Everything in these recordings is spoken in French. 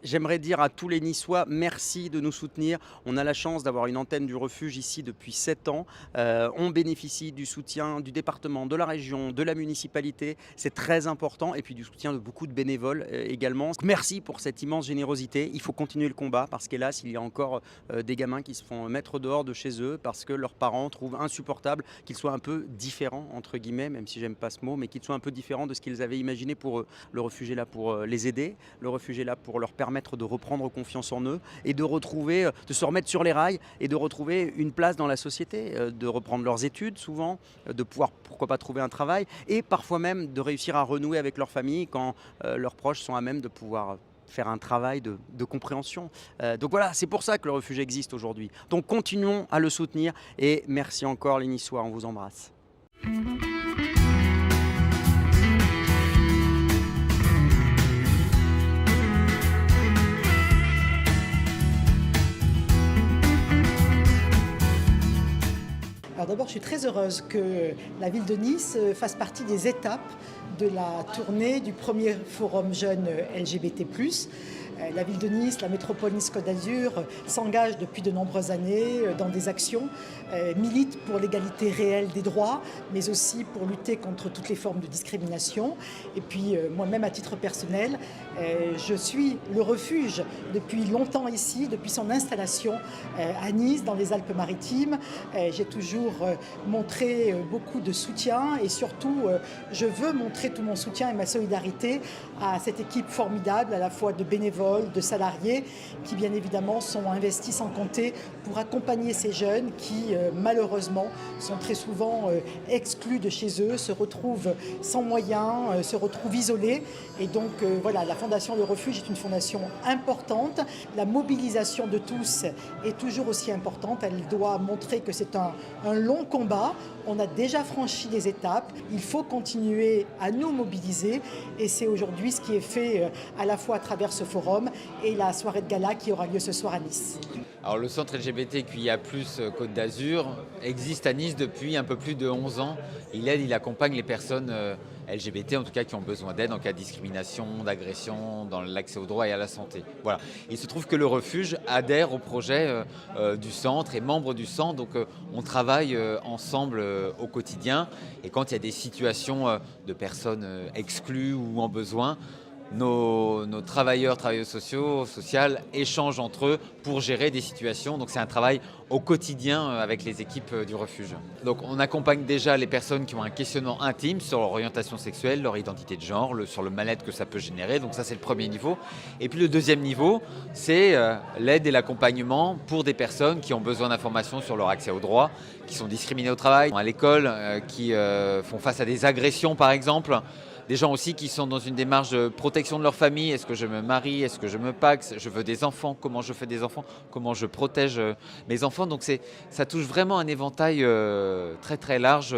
J'aimerais dire à tous les Niçois, merci de nous soutenir. On a la chance d'avoir une antenne du refuge ici depuis 7 ans. On bénéficie du soutien du département, de la région, de la municipalité. C'est très important. Et puis du soutien de beaucoup de bénévoles également. Merci pour cette immense générosité. Il faut continuer le combat parce qu'hélas, il y a encore des gamins qui se font mettre dehors de chez eux parce que leurs parents trouvent insupportable qu'ils soient un peu différents, entre guillemets, même si j'aime pas ce mot, mais qu'ils soient un peu différents de ce qu'ils avaient imaginé pour eux. Le refuge est là pour les aider. Le refuge est là pour leur permettre de reprendre confiance en eux et de retrouver, de se remettre sur les rails et de retrouver une place dans la société, de reprendre leurs études souvent, de pouvoir pourquoi pas trouver un travail et parfois même de réussir à renouer avec leur famille quand leurs proches sont à même de pouvoir faire un travail de compréhension. Donc voilà, c'est pour ça que le refuge existe aujourd'hui. Donc continuons à le soutenir et merci encore les Niçois, on vous embrasse. Alors d'abord, je suis très heureuse que la ville de Nice fasse partie des étapes de la tournée du premier forum jeune LGBT+. La ville de Nice, la métropole Nice-Côte d'Azur s'engage depuis de nombreuses années dans des actions, milite pour l'égalité réelle des droits, mais aussi pour lutter contre toutes les formes de discrimination. Et puis moi-même, à titre personnel, je suis le refuge depuis longtemps ici, depuis son installation à Nice, dans les Alpes-Maritimes. J'ai toujours montré beaucoup de soutien et surtout, je veux montrer tout mon soutien et ma solidarité à cette équipe formidable, à la fois de bénévoles, de salariés qui bien évidemment sont investis sans compter pour accompagner ces jeunes qui malheureusement sont très souvent exclus de chez eux, se retrouvent sans moyens, se retrouvent isolés et donc voilà, la Fondation Le Refuge est une fondation importante. La mobilisation de tous est toujours aussi importante, elle doit montrer que c'est un long combat, on a déjà franchi des étapes, il faut continuer à nous mobiliser et c'est aujourd'hui ce qui est fait à la fois à travers ce forum et la soirée de gala qui aura lieu ce soir à Nice. Alors le centre LGBTQIA+, Côte d'Azur existe à Nice depuis un peu plus de 11 ans. Il accompagne les personnes LGBT, en tout cas qui ont besoin d'aide en cas de discrimination, d'agression, dans l'accès aux droits et à la santé. Voilà. Il se trouve que le refuge adhère au projet du centre, est membre du centre, donc on travaille ensemble au quotidien. Et quand il y a des situations de personnes exclues ou en besoin, nos travailleurs sociales échangent entre eux pour gérer des situations. Donc c'est un travail au quotidien avec les équipes du refuge. Donc on accompagne déjà les personnes qui ont un questionnement intime sur leur orientation sexuelle, leur identité de genre, sur le mal-être que ça peut générer. Donc ça c'est le premier niveau. Et puis le deuxième niveau, c'est l'aide et l'accompagnement pour des personnes qui ont besoin d'informations sur leur accès aux droits, qui sont discriminées au travail, à l'école, qui font face à des agressions par exemple. Des gens aussi qui sont dans une démarche de protection de leur famille. Est-ce que je me marie? Est-ce que je me paxe? Je veux des enfants. Comment je fais des enfants? Comment je protège mes enfants? Donc ça touche vraiment un éventail très très large.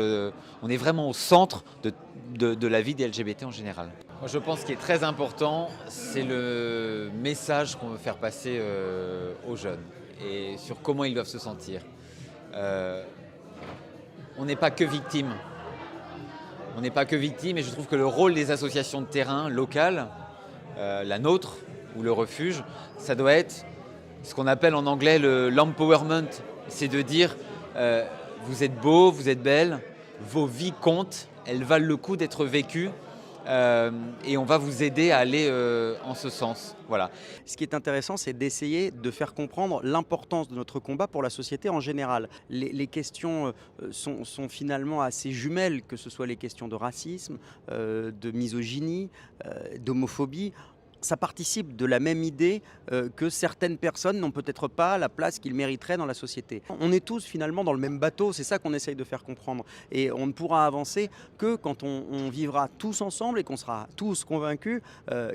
On est vraiment au centre de la vie des LGBT en général. Moi, je pense qu'il est très important, c'est le message qu'on veut faire passer aux jeunes et sur comment ils doivent se sentir. On n'est pas que victime. On n'est pas que victime et je trouve que le rôle des associations de terrain locales, la nôtre ou le refuge, ça doit être ce qu'on appelle en anglais l'empowerment. C'est de dire vous êtes beau, vous êtes belle, vos vies comptent, elles valent le coup d'être vécues et on va vous aider à aller en ce sens. Voilà. Ce qui est intéressant, c'est d'essayer de faire comprendre l'importance de notre combat pour la société en général. Les questions sont finalement assez jumelles, que ce soit les questions de racisme, de misogynie, d'homophobie. Ça participe de la même idée que certaines personnes n'ont peut-être pas la place qu'ils mériteraient dans la société. On est tous finalement dans le même bateau, c'est ça qu'on essaye de faire comprendre. Et on ne pourra avancer que quand on vivra tous ensemble et qu'on sera tous convaincus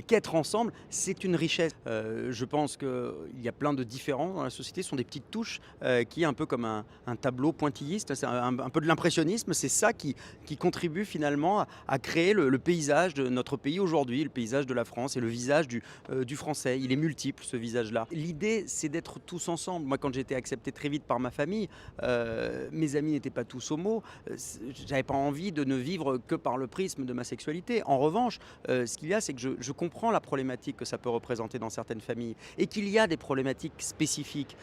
qu'être ensemble, c'est une richesse. Je pense qu'il y a plein de différents dans la société, ce sont des petites touches qui, un peu comme un tableau pointilliste, c'est un peu de l'impressionnisme, c'est ça qui contribue finalement à créer le paysage de notre pays aujourd'hui, le paysage de la France et le visage visage du français. Il est multiple, ce visage-là. L'idée, c'est d'être tous ensemble. Moi, quand j'ai été accepté très vite par ma famille, mes amis n'étaient pas tous homo. J'avais pas envie de ne vivre que par le prisme de ma sexualité. En revanche, ce qu'il y a, c'est que je comprends la problématique que ça peut représenter dans certaines familles et qu'il y a des problématiques spécifiques.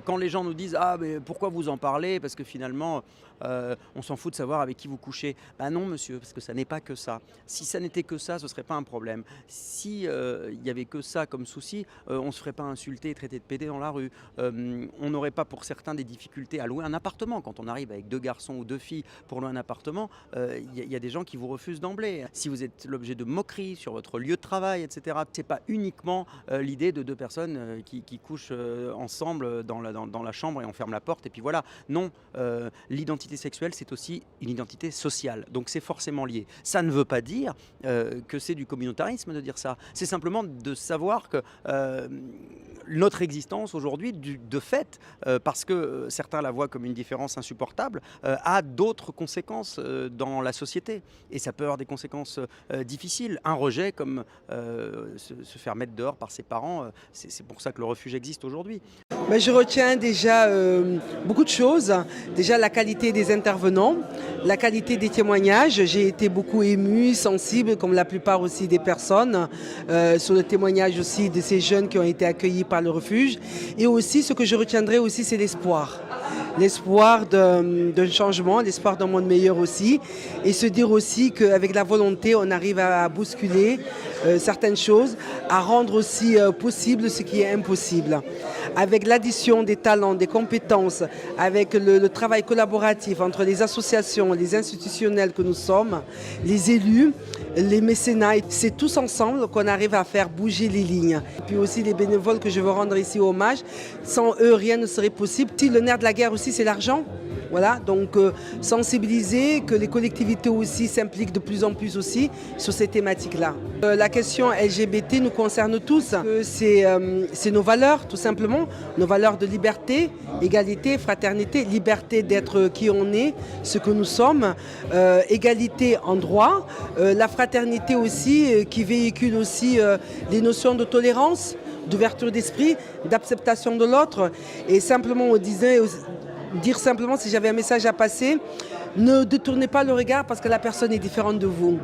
Quand les gens nous disent « Ah, mais pourquoi vous en parlez? Parce que finalement, on s'en fout de savoir avec qui vous couchez. » Ben non, monsieur, parce que ça n'est pas que ça. Si ça n'était que ça, ce ne serait pas un problème. Si il n'y avait que ça comme souci, on ne se ferait pas insulter et traiter de pédé dans la rue. On n'aurait pas pour certains des difficultés à louer un appartement. Quand on arrive avec 2 garçons ou 2 filles pour louer un appartement, il y a des gens qui vous refusent d'emblée. Si vous êtes l'objet de moqueries sur votre lieu de travail, etc., ce n'est pas uniquement l'idée de 2 personnes qui couchent ensemble dans la chambre et on ferme la porte et puis voilà. Non, l'identité sexuelle, c'est aussi une identité sociale. Donc c'est forcément lié. Ça ne veut pas dire que c'est du communautarisme de dire ça. C'est simplement de savoir que notre existence aujourd'hui, de fait, parce que certains la voient comme une différence insupportable, a d'autres conséquences dans la société. Et ça peut avoir des conséquences difficiles. Un rejet comme se faire mettre dehors par ses parents, c'est pour ça que le refuge existe aujourd'hui. Ben, je retiens déjà beaucoup de choses. Déjà la qualité des intervenants, la qualité des témoignages. J'ai été beaucoup émue, sensible, comme la plupart aussi des personnes, sur le témoignage aussi de ces jeunes qui ont été accueillis par le refuge. Et aussi, ce que je retiendrai aussi, c'est l'espoir. L'espoir d'un changement, l'espoir d'un monde meilleur aussi. Et se dire aussi qu'avec la volonté, on arrive à bousculer certaines choses, à rendre aussi possible ce qui est impossible. Avec l'addition des talents, des compétences, avec le travail collaboratif entre les associations, les institutionnels que nous sommes, les élus, les mécénats, c'est tous ensemble qu'on arrive à faire bouger les lignes. Et puis aussi les bénévoles que je veux rendre ici hommage, sans eux rien ne serait possible. Le nerf de la guerre aussi c'est l'argent. Voilà, donc sensibiliser, que les collectivités aussi s'impliquent de plus en plus aussi sur ces thématiques-là. La question LGBT nous concerne tous. C'est nos valeurs, tout simplement. Nos valeurs de liberté, égalité, fraternité, liberté d'être qui on est, ce que nous sommes, égalité en droit, la fraternité aussi qui véhicule aussi les notions de tolérance, d'ouverture d'esprit, d'acceptation de l'autre. Et simplement, on disait... Dire simplement, si j'avais un message à passer, ne détournez pas le regard parce que la personne est différente de vous.